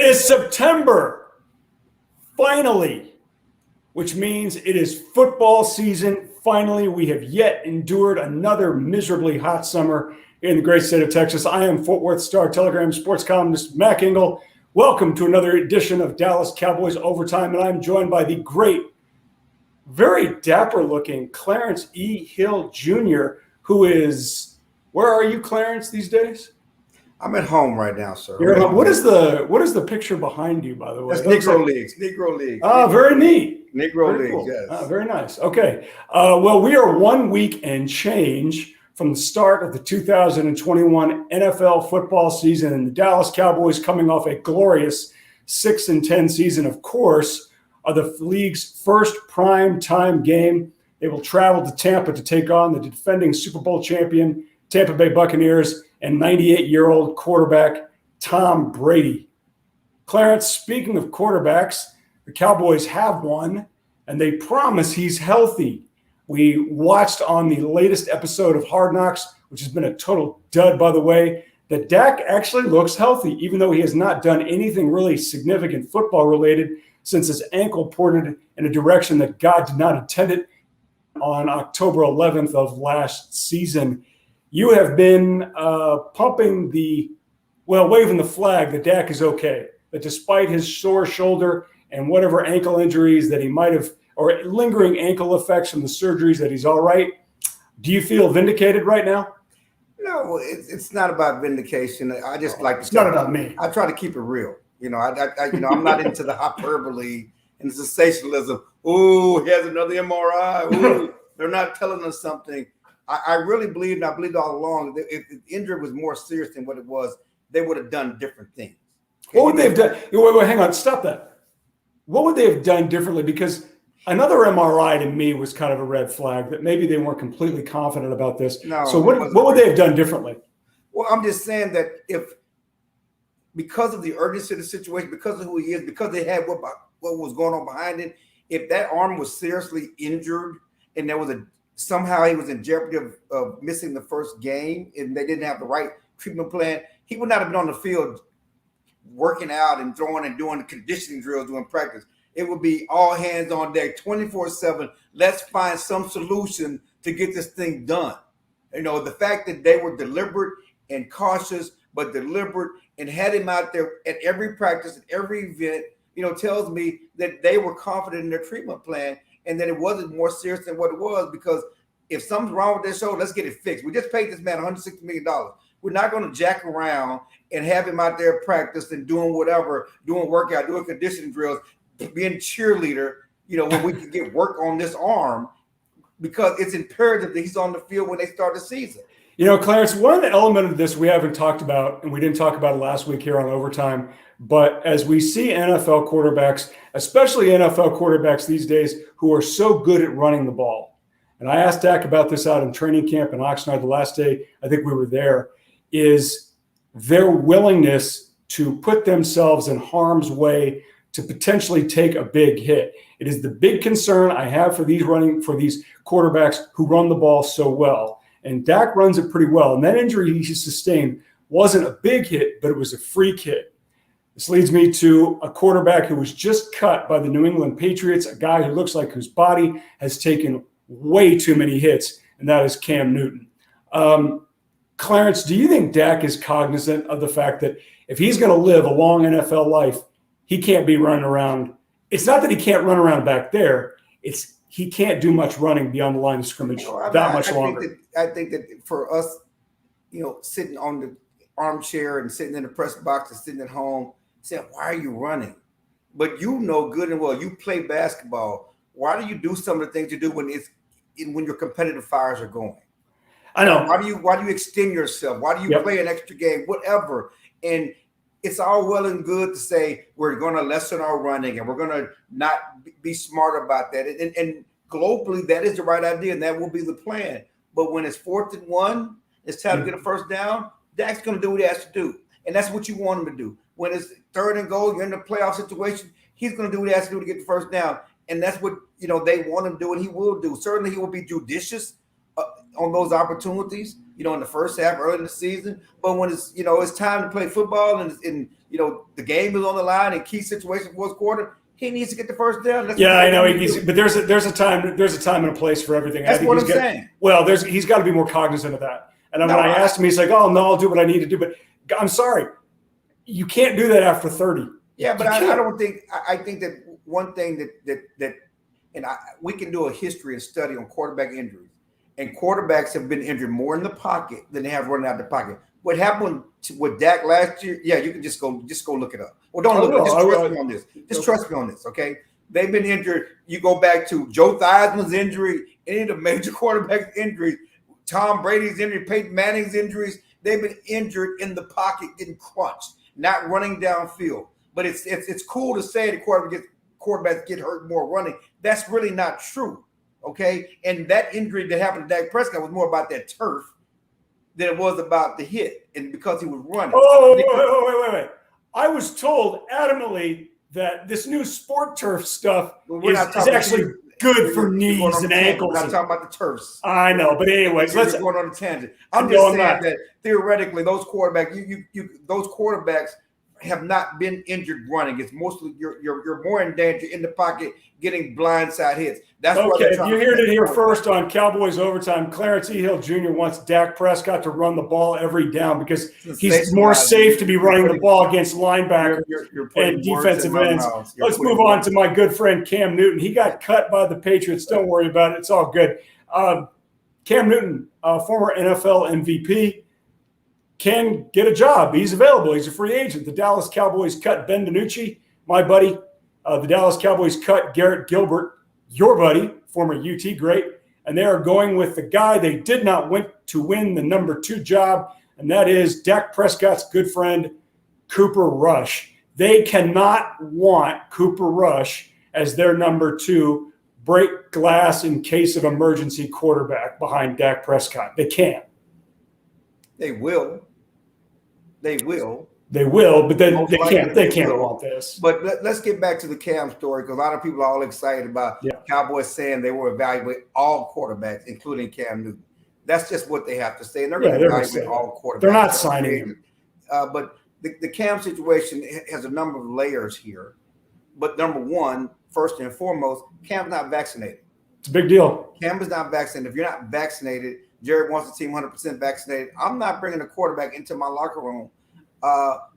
is September, finally, which means it is football season. Finally, we have yet endured another miserably hot summer in the great state of Texas. I am Fort Worth Star-Telegram sports columnist Mac Engel. Welcome to another edition of Dallas Cowboys Overtime, and I'm joined by the great, very dapper-looking Clarence E. Hill Jr., who is, where are you, Clarence, these days? I'm at home right now, sir. What is the picture behind you, by the way? That's Negro Leagues. Negro Leagues. Ah, very neat. Negro Very Leagues, cool. yes. Very nice. Okay. Well, we are 1 week and change from the start of the 2021 NFL football season, and the Dallas Cowboys, coming off a glorious 6-10 season, of course, are the league's first prime time game. They will travel to Tampa to take on the defending Super Bowl champion Tampa Bay Buccaneers and 98-year-old quarterback Tom Brady. Clarence, speaking of quarterbacks, the Cowboys have one, and they promise he's healthy. We watched on the latest episode of Hard Knocks, which has been a total dud, by the way, that Dak actually looks healthy, even though he has not done anything really significant football-related since his ankle ported in a direction that God did not intend it on October 11th of last season. You have been waving the flag that Dak is okay, that despite his sore shoulder and whatever ankle injuries that he might have, or lingering ankle effects from the surgeries, that he's all right. Do you feel vindicated right now? No, it's not about vindication. I just like to. It's not about me. I try to keep it real. I'm not into the hyperbole and the sensationalism. Oh, he has another MRI. Ooh, they're not telling us something. I really believe, and I believed all along, that if the injury was more serious than what it was, they would have done different things. Okay? What would they have done? Wait, hang on, stop that. What would they have done differently? Because another MRI to me was kind of a red flag that maybe they weren't completely confident about this. No, so what would they have done differently? Well, I'm just saying that because of the urgency of the situation, because of who he is, because they had what was going on behind it, if that arm was seriously injured and there was somehow he was in jeopardy of missing the first game and they didn't have the right treatment plan, he would not have been on the field working out and throwing and doing conditioning drills, doing practice. It would be all hands on deck, 24/7. Let's find some solution to get this thing done. The fact that they were deliberate and cautious, but deliberate, and had him out there at every practice, at every event, tells me that they were confident in their treatment plan and that it wasn't more serious than what it was, because if something's wrong with their shoulder, let's get it fixed. We just paid this man $160 million. We're not going to jack around and have him out there practice and doing whatever, doing workout, doing conditioning drills, being cheerleader, when we can get work on this arm, because it's imperative that he's on the field when they start the season. Clarence, one of the elements of this we haven't talked about, and we didn't talk about it last week here on Overtime, but as we see NFL quarterbacks, especially NFL quarterbacks these days, who are so good at running the ball. And I asked Dak about this out in training camp in Oxnard the last day I think we were there, is their willingness to put themselves in harm's way to potentially take a big hit. It is the big concern I have for these quarterbacks who run the ball so well. And Dak runs it pretty well. And that injury he sustained wasn't a big hit, but it was a freak hit. This leads me to a quarterback who was just cut by the New England Patriots, a guy who looks like whose body has taken way too many hits, and that is Cam Newton. Clarence, do you think Dak is cognizant of the fact that if he's going to live a long NFL life, he can't be running around? It's not that he can't run around back there. It's he can't do much running beyond the line of scrimmage much longer. I think that for us, sitting on the armchair and sitting in the press box and sitting at home, saying, why are you running? But good and well, you play basketball. Why do you do some of the things you do when your competitive fires are going? I know. Why do you extend yourself? Why do you play an extra game? Whatever. And it's all well and good to say we're going to lessen our running and we're going to not be smart about that. And globally, that is the right idea, and that will be the plan. But when it's 4th and 1, it's time to get a first down, Dak's going to do what he has to do. And that's what you want him to do. When it's 3rd and goal, you're in a playoff situation, he's going to do what he has to do to get the first down. And that's what they want him to do, and he will do. Certainly he will be judicious on those opportunities, in the first half, early in the season. But when it's time to play football and the game is on the line in key situations, fourth quarter, he needs to get the first down. I know. But there's a time and a place for everything. That's what I'm saying. Well, he's got to be more cognizant of that. And when I asked him, he's like, "Oh no, I'll do what I need to do." But I'm sorry, you can't do that after 30. Yeah, but I don't think. I think that one thing that we can do a history and study on quarterback injuries, and quarterbacks have been injured more in the pocket than they have running out the pocket. What happened with Dak last year? Yeah, you can just go look it up. Well, don't look it up. Just trust me on this. Just trust me on this, okay? They've been injured. You go back to Joe Theismann's injury, any of the major quarterback injuries, Tom Brady's injury, Peyton Manning's injuries. They've been injured in the pocket, getting crunched, not running downfield. But it's cool to say the quarterbacks get hurt more running. That's really not true, okay? And that injury that happened to Dak Prescott was more about that turf than it was about the hit, and because he was running. Wait. I was told adamantly that this new sport turf stuff is actually good for knees and ankles. We're not talking about the turfs. I know, but anyways, let's going on a tangent. I'm just saying that theoretically, those quarterbacks, those quarterbacks have not been injured running. It's mostly you're more in danger in the pocket getting blindside hits. That's okay. If you heard it here first on Cowboys Overtime, Clarence Hill Jr. wants Dak Prescott to run the ball every down because he's more safe to be running the ball against linebackers and defensive ends. Let's move on to my good friend Cam Newton. He got cut by the Patriots. Don't worry about it. It's all good. Cam Newton, former NFL MVP, can get a job. He's available. He's a free agent. The Dallas Cowboys cut Ben DiNucci, my buddy. The Dallas Cowboys cut Garrett Gilbert, your buddy, former UT great, and they are going with the guy they did not want to win the number 2 job, and that is Dak Prescott's good friend, Cooper Rush. They cannot want Cooper Rush as their number 2 break glass in case of emergency quarterback behind Dak Prescott. They can't. They will, but then they can't want this. But let's get back to the Cam story, because a lot of people are all excited about Cowboys saying they will evaluate all quarterbacks, including Cam Newton. That's just what they have to say, and they're going to evaluate all quarterbacks. They're not signing him. But the Cam situation has a number of layers here. But number one, first and foremost, Cam's not vaccinated. It's a big deal. Cam is not vaccinated. If you're not vaccinated, Jerry wants the team 100% vaccinated. I'm not bringing a quarterback into my locker room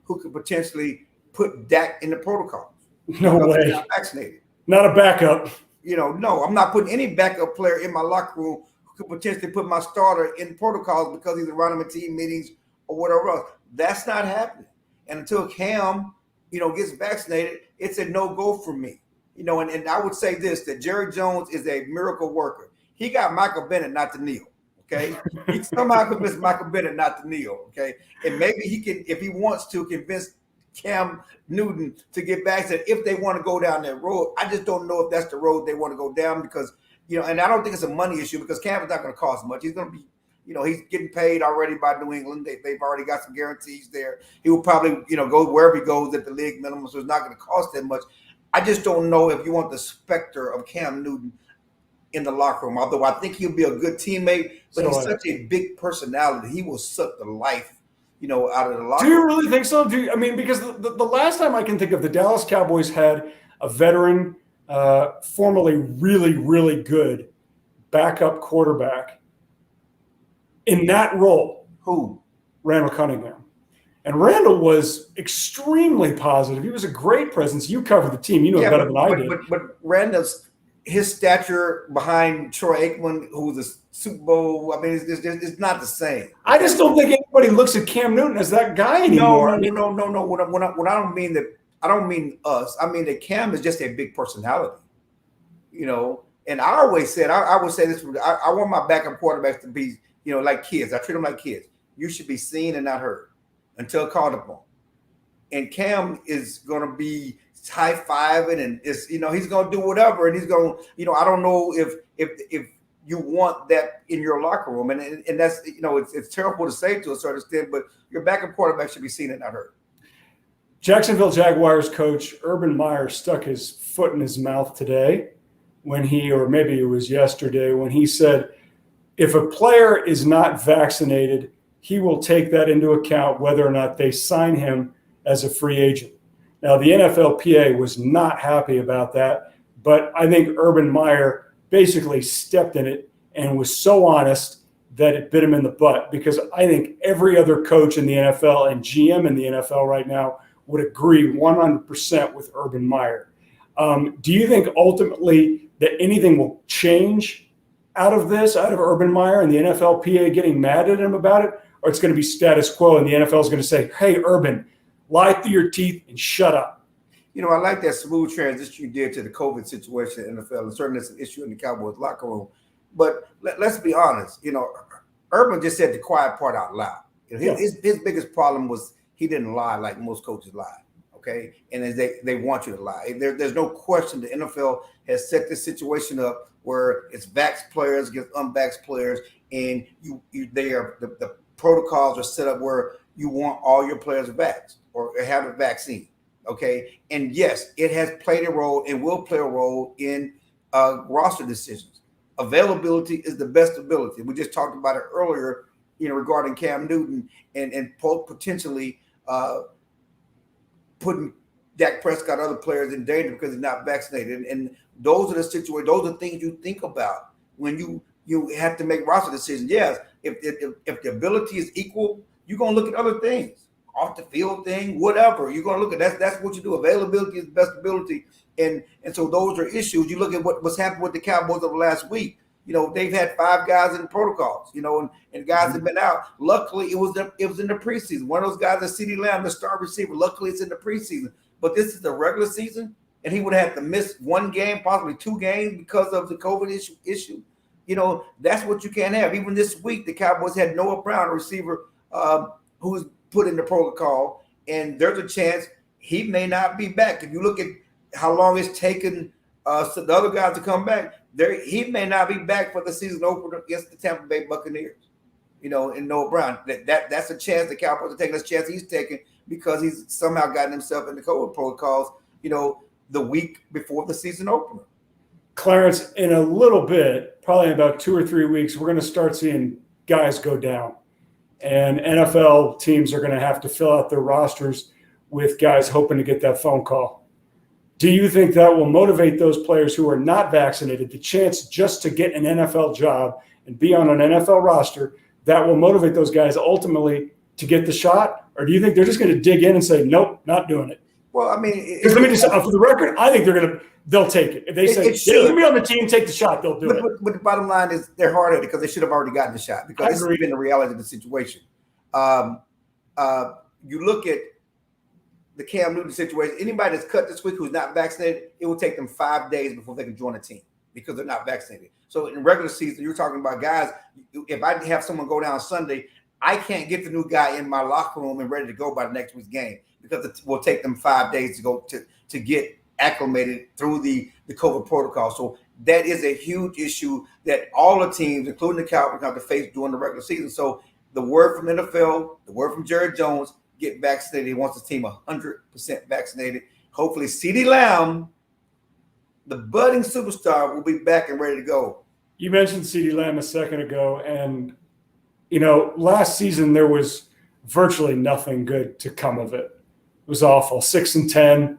who could potentially put Dak in the protocol. No way. Not vaccinated. Not a backup. No, I'm not putting any backup player in my locker room who could potentially put my starter in protocols because he's around in team meetings or whatever else. That's not happening. And until Cam, gets vaccinated, it's a no-go for me. And I would say this, that Jerry Jones is a miracle worker. He got Michael Bennett not to kneel. Okay, he somehow convinced Michael Bennett not to kneel. Okay, and maybe he can, if he wants to, convince Cam Newton to get vaccinated if they want to go down that road. I just don't know if that's the road they want to go down because and I don't think it's a money issue because Cam is not going to cost much. He's going to be, he's getting paid already by New England. They've already got some guarantees there. He will probably go wherever he goes at the league minimum, so it's not going to cost that much. I just don't know if you want the specter of Cam Newton in the locker room, although I think he'll be a good teammate, but he's such a big personality. He will suck the life, out of the locker room. Do you really think so? Because the last time I can think of, the Dallas Cowboys had a veteran, formerly really, really good backup quarterback in that role. Who? Randall Cunningham. And Randall was extremely positive. He was a great presence. You covered the team. You know it better than I did. But Randall's his stature behind Troy Aikman, who was a Super Bowl, it's not the same. I just don't think anybody looks at Cam Newton as that guy anymore. No. What I don't mean that, I don't mean us. I mean that Cam is just a big personality, And I always said, I would say this: I want my backup quarterbacks to be, like kids. I treat them like kids. You should be seen and not heard until called upon. And Cam is going to be high-fiving and he's going to do whatever, and he's going to, I don't know if you want that in your locker room, and that's, it's terrible to say to a certain extent, but your backup quarterback should be seen and not heard. Jacksonville Jaguars coach Urban Meyer stuck his foot in his mouth today or maybe it was yesterday, when he said if a player is not vaccinated, he will take that into account whether or not they sign him as a free agent. Now, the NFLPA was not happy about that, but I think Urban Meyer basically stepped in it and was so honest that it bit him in the butt, because I think every other coach in the NFL and GM in the NFL right now would agree 100% with Urban Meyer. Do you think ultimately that anything will change out of this, out of Urban Meyer and the NFLPA getting mad at him about it, or it's going to be status quo and the NFL is going to say, hey, Urban, lie through your teeth and shut up? You know, I like that smooth transition you did to the COVID situation in the NFL, and certainly it's an issue in the Cowboys locker room. But let's be honest, you know, Urban just said the quiet part out loud. You know, his biggest problem was he didn't lie like most coaches lie, okay? And they want you to lie. There's no question the NFL has set this situation up where it's vaxxed players against unvaxxed players, and the protocols are set up where you want all your players vaxxed or have a vaccine, okay? And yes, it has played a role and will play a role in roster decisions. Availability is the best ability. We just talked about it earlier, you know, regarding Cam Newton and potentially putting Dak Prescott, other players in danger because he's not vaccinated. And those are the situations, those are things you think about when you have to make roster decisions. Yes, if the ability is equal, you're gonna look at other things, off the field thing, whatever. You're gonna look at that's what you do. Availability is the best ability. And so those are issues. You look at what's happened with the Cowboys over the last week. You know, they've had 5 guys in protocols, you know, and guys have been out. Luckily, it was in the preseason. One of those guys is CeeDee Lamb, the star receiver. Luckily, it's in the preseason. But this is the regular season, and he would have to miss 1 game, possibly 2 games because of the COVID issue. You know, that's what you can't have. Even this week, the Cowboys had Noah Brown, a receiver who was put in the protocol, and there's a chance he may not be back. If you look at how long it's taken the other guys to come back, he may not be back for the season opener against the Tampa Bay Buccaneers. You know, and Noah Brown. That's a chance the Cowboys are taking. This chance he's taking because he's somehow gotten himself in the COVID protocols, you know, the week before the season opener. Clarence, in a little bit, probably in about 2 or 3 weeks, we're going to start seeing guys go down. And NFL teams are going to have to fill out their rosters with guys hoping to get that phone call. Do you think that will motivate those players who are not vaccinated, the chance just to get an NFL job and be on an NFL roster, that will motivate those guys ultimately to get the shot? Or do you think they're just going to dig in and say, nope, not doing it? Well, I mean, because let me just, for the record, I think they'll take it. If they say, you're going to be on the team, take the shot, they'll do it. But the bottom line is they're hard-headed because they should have already gotten the shot, because this has been the reality of the situation. You look at the Cam Newton situation, anybody that's cut this week who's not vaccinated, it will take them 5 days before they can join a team because they're not vaccinated. So in regular season, you're talking about guys, if I have someone go down Sunday, I can't get the new guy in my locker room and ready to go by the next week's game because it will take them 5 days to go to get acclimated through the COVID protocol. So that is a huge issue that all the teams, including the Cowboys, have to face during the regular season. So the word from NFL, the word from Jerry Jones, get vaccinated. He wants his team 100% vaccinated. Hopefully CeeDee Lamb, the budding superstar, will be back and ready to go. You mentioned CeeDee Lamb a second ago, and you know, last season there was virtually nothing good to come of it. It was awful. 6-10.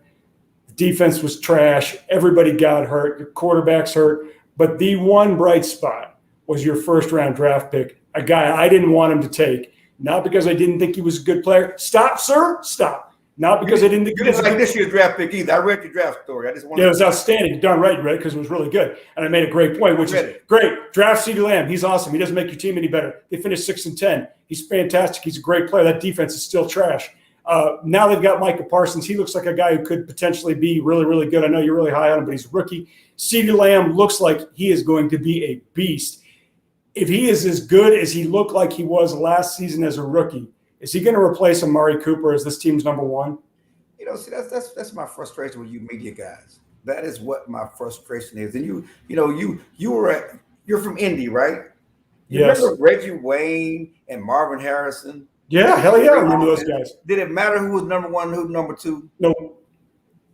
The defense was trash. Everybody got hurt. The quarterbacks hurt. But the one bright spot was your first-round draft pick, a guy I didn't want him to take, not because I didn't think he was a good player. Stop, sir. Stop. Not because I didn't think you didn't like this year's draft pick either. I read your draft story. I just wanted it was outstanding. You're darn right, you read it because it was really good. And I made a great point, which is great. Draft CeeDee Lamb. He's awesome. He doesn't make your team any better. They finished 6-10. He's fantastic. He's a great player. That defense is still trash. Now they've got Micah Parsons. He looks like a guy who could potentially be really, really good. I know you're really high on him, but he's a rookie. CeeDee Lamb looks like he is going to be a beast. If he is as good as he looked like he was last season as a rookie, is he going to replace Amari Cooper as this team's number one? You know, see, that's my frustration with you media guys. That is what my frustration is. And you're from Indy, right? Yes. Remember Reggie Wayne and Marvin Harrison? Yeah, hell yeah, I remember those guys. Did it matter who was number one, who number two? No.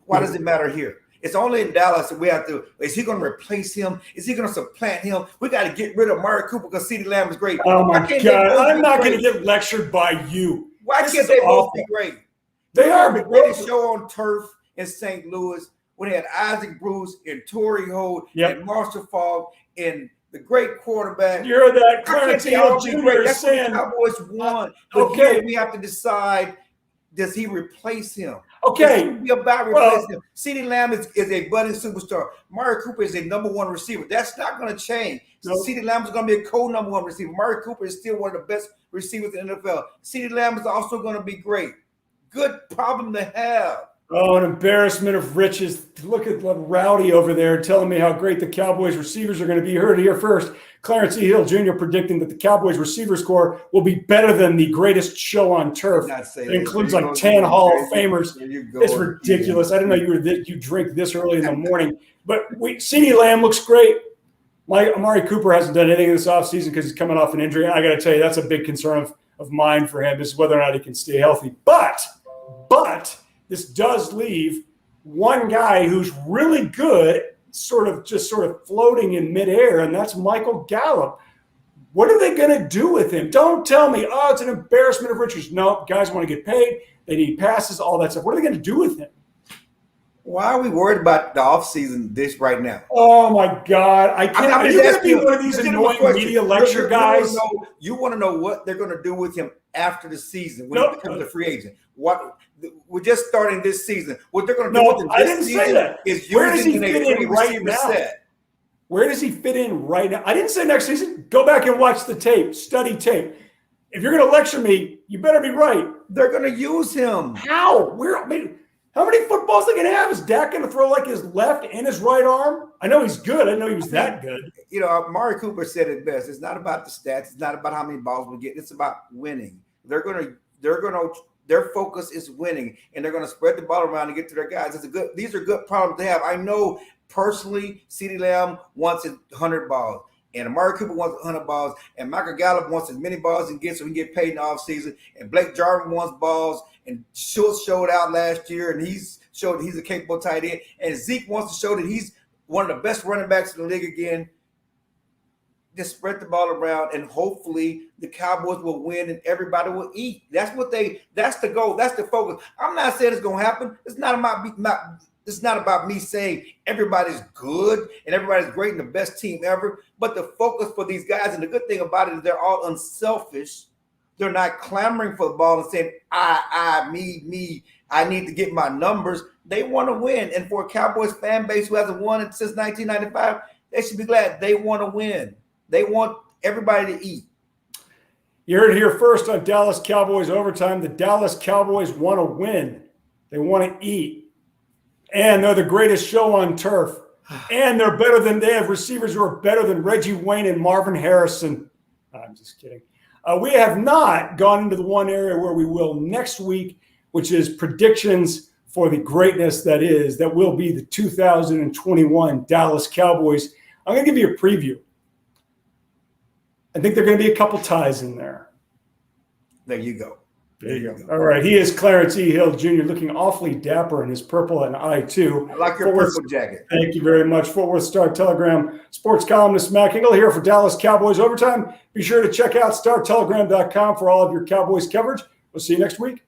Why does it matter here? It's only in Dallas that we have to. Is he going to replace him? Is he going to supplant him? We got to get rid of Amari Cooper because CeeDee Lamb is great. Oh my God! I'm not going to get lectured by you. Why can't they both be great? They are the greatest show on turf in St. Louis when they had Isaac Bruce and Torrey Holt and Marshall Falk and the great quarterback. You're that Clarence Jr. That's saying what the Cowboys won. Okay, we have to decide. Does he replace him? Okay. It's be about replacing him. CeeDee Lamb is a budding superstar. Amari Cooper is a number one receiver. That's not going to change. Nope. CeeDee Lamb is going to be a co-number one receiver. Amari Cooper is still one of the best receivers in the NFL. CeeDee Lamb is also going to be great. Good problem to have. Oh, an embarrassment of riches. Look at Rowdy over there telling me how great the Cowboys receivers are going to be. You heard it here first. Clarence E. Hill Jr. predicting that the Cowboys receivers corps will be better than the greatest show on turf. It includes like 10 Hall of Famers. It's ridiculous. I didn't know you drink this early in the morning. But CeeDee Lamb looks great. Amari Cooper hasn't done anything this offseason because he's coming off an injury. I got to tell you, that's a big concern of mine for him, is whether or not he can stay healthy. But this does leave one guy who's really good, sort of floating in midair, and that's Michael Gallup. What are they going to do with him? Don't tell me, oh, it's an embarrassment of riches. No, guys want to get paid. They need passes, all that stuff. What are they going to do with him? Why are we worried about the offseason this right now? Oh, my God. I can't. Are you going to be one of these annoying media lecture guys? You want to know what they're going to do with him after the season when he becomes a free agent. We're just starting this season. What they're going to do with him this season is where does he fit in right now? Where does he fit in right now? I didn't say next season. Go back and watch the tape. Study tape. If you're going to lecture me, you better be right. They're going to use him. How? How many footballs are they going to have? Is Dak going to throw like his left and his right arm? I know he's good. I didn't know he was that good. You know, Amari Cooper said it best. It's not about the stats. It's not about how many balls we get. It's about winning. Their focus is winning, and they're going to spread the ball around and get to their guys. These are good problems to have. I know personally, CeeDee Lamb wants 100 balls, and Amari Cooper wants 100 balls, and Michael Gallup wants as many balls as he can get so he can get paid in the offseason, and Blake Jarwin wants balls, and Schultz showed out last year, and he's showed he's a capable tight end, and Zeke wants to show that he's one of the best running backs in the league again. Just spread the ball around, and hopefully the Cowboys will win and everybody will eat. That's the goal. That's the focus. I'm not saying it's going to happen. It's not about me saying everybody's good and everybody's great and the best team ever. But the focus for these guys, and the good thing about it is they're all unselfish. They're not clamoring for the ball and saying, me, I need to get my numbers. They want to win. And for a Cowboys fan base who hasn't won since 1995, they should be glad they want to win. They want everybody to eat. You heard it here first on Dallas Cowboys Overtime. The Dallas Cowboys want to win. They want to eat. And they're the greatest show on turf. And they have receivers who are better than Reggie Wayne and Marvin Harrison. I'm just kidding. We have not gone into the one area where we will next week, which is predictions for the greatness that will be the 2021 Dallas Cowboys. I'm going to give you a preview. I think there are going to be a couple ties in there. There you go. There you go. All right. He is Clarence E. Hill Jr. looking awfully dapper in his purple and I, too. I like your purple jacket. Thank you very much. Fort Worth Star-Telegram sports columnist Mac Engel here for Dallas Cowboys Overtime. Be sure to check out StarTelegram.com for all of your Cowboys coverage. We'll see you next week.